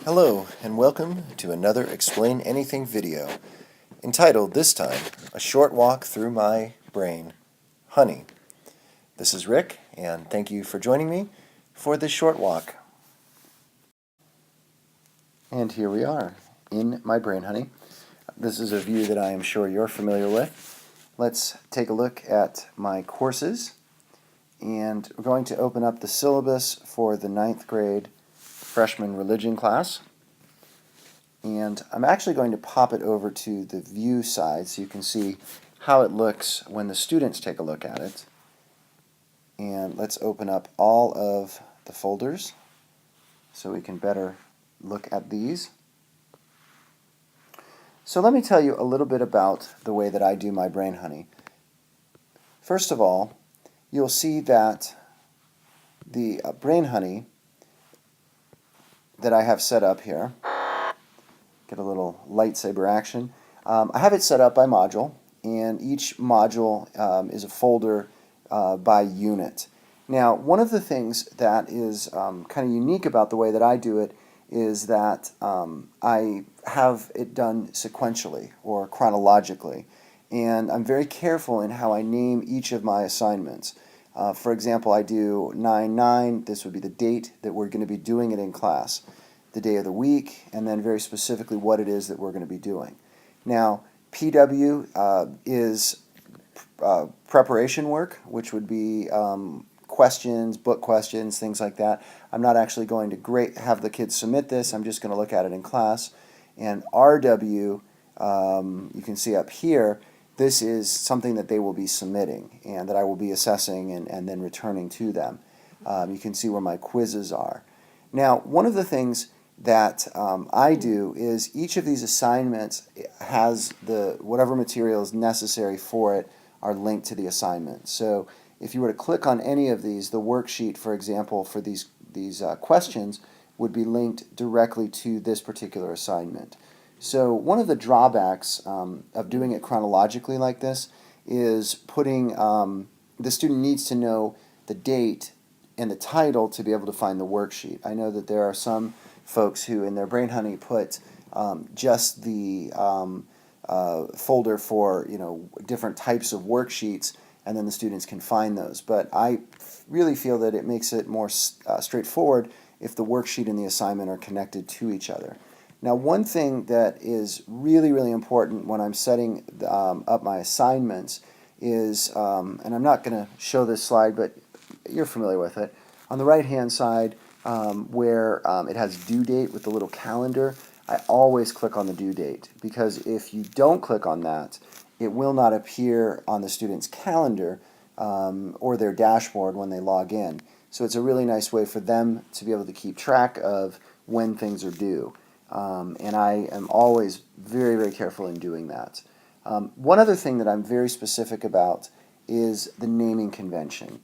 Hello, and welcome to another Explain Anything video, entitled this time, A Short Walk Through My Brain, Honey. This is Rick, and thank you for joining me for this short walk. And here we are, in my brain, honey. This is a view that I am sure you're familiar with. Let's take a look at my courses, and we're going to open up the syllabus for the 9th grade freshman religion class. And I'm actually going to pop it over to the view side so you can see how it looks when the students take a look at it. And let's open up all of the folders so we can better look at these. So let me tell you a little bit about the way that I do my brain honey. First of all, you'll see that the brain honey that I have set up here, get a little lightsaber action. I have it set up by module, and each module is a folder by unit. Now, one of the things that is kind of unique about the way that I do it is that I have it done sequentially or chronologically, and I'm very careful in how I name each of my assignments. For example, I do 9/9, this would be the date that we're going to be doing it in class, the day of the week, and then very specifically what it is that we're going to be doing. Now, PW is preparation work, which would be questions, book questions, things like that. I'm not actually going to have the kids submit this. I'm just going to look at it in class. And RW, you can see up here, this is something that they will be submitting and that I will be assessing and then returning to them. You can see where my quizzes are. Now, one of the things that I do is each of these assignments has whatever materials necessary for it are linked to the assignment. So if you were to click on any of these, the worksheet, for example, for these questions would be linked directly to this particular assignment. So one of the drawbacks of doing it chronologically like this is putting, the student needs to know the date and the title to be able to find the worksheet. I know that there are some folks who in their brain honey put just the folder for different types of worksheets, and then the students can find those. But I really feel that it makes it more straightforward if the worksheet and the assignment are connected to each other. Now, one thing that is really, really important when I'm setting up my assignments is, and I'm not going to show this slide, but you're familiar with it, on the right-hand side where it has due date with the little calendar, I always click on the due date, because if you don't click on that, it will not appear on the student's calendar or their dashboard when they log in. So it's a really nice way for them to be able to keep track of when things are due. And I am always very, very careful in doing that. One other thing that I'm very specific about is the naming convention.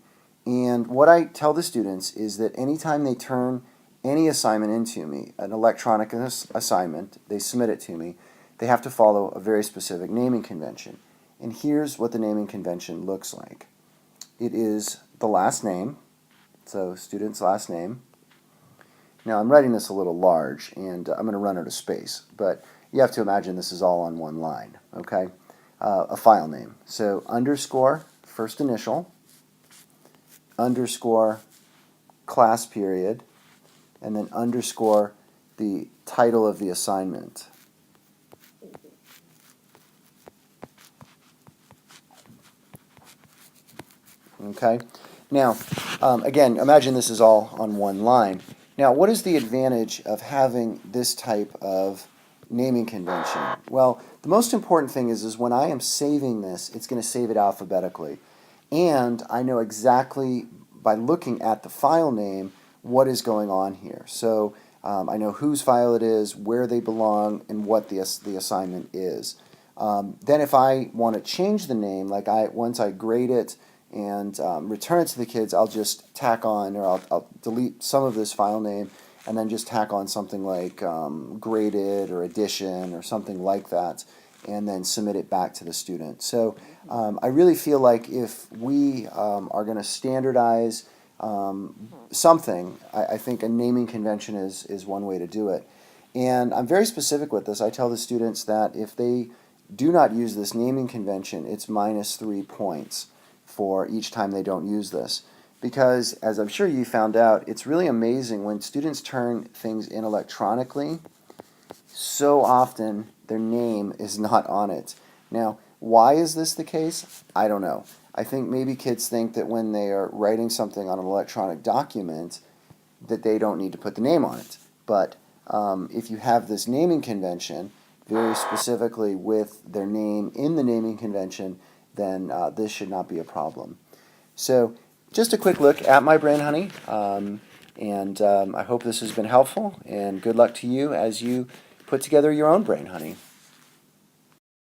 And what I tell the students is that anytime they turn any assignment into me, an electronic assignment, they submit it to me, they have to follow a very specific naming convention. And here's what the naming convention looks like. It is the last name, so student's last name. Now I'm writing this a little large, and I'm going to run out of space, but you have to imagine this is all on one line, okay? A file name. So underscore, first initial, underscore, class period, and then underscore the title of the assignment. Okay? Now, again, imagine this is all on one line. Now, what is the advantage of having this type of naming convention? Well, the most important thing is when I am saving this, it's going to save it alphabetically. And I know exactly, by looking at the file name, what is going on here. So I know whose file it is, where they belong, and what the assignment is. Then if I want to change the name, like once I grade it and return it to the kids, I'll just tack on, or I'll delete some of this file name and then just tack on something like graded or addition or something like that, and then submit it back to the student. So I really feel like if we are going to standardize something, I think a naming convention is one way to do it. And I'm very specific with this. I tell the students that if they do not use this naming convention, it's -3 points for each time they don't use this. Because, as I'm sure you found out, it's really amazing when students turn things in electronically, so often their name is not on it. Now, why is this the case? I don't know. I think maybe kids think that when they are writing something on an electronic document that they don't need to put the name on it. But if you have this naming convention, very specifically with their name in the naming convention, then this should not be a problem. So just a quick look at my Brain Honey, and I hope this has been helpful, and good luck to you as you put together your own Brain Honey.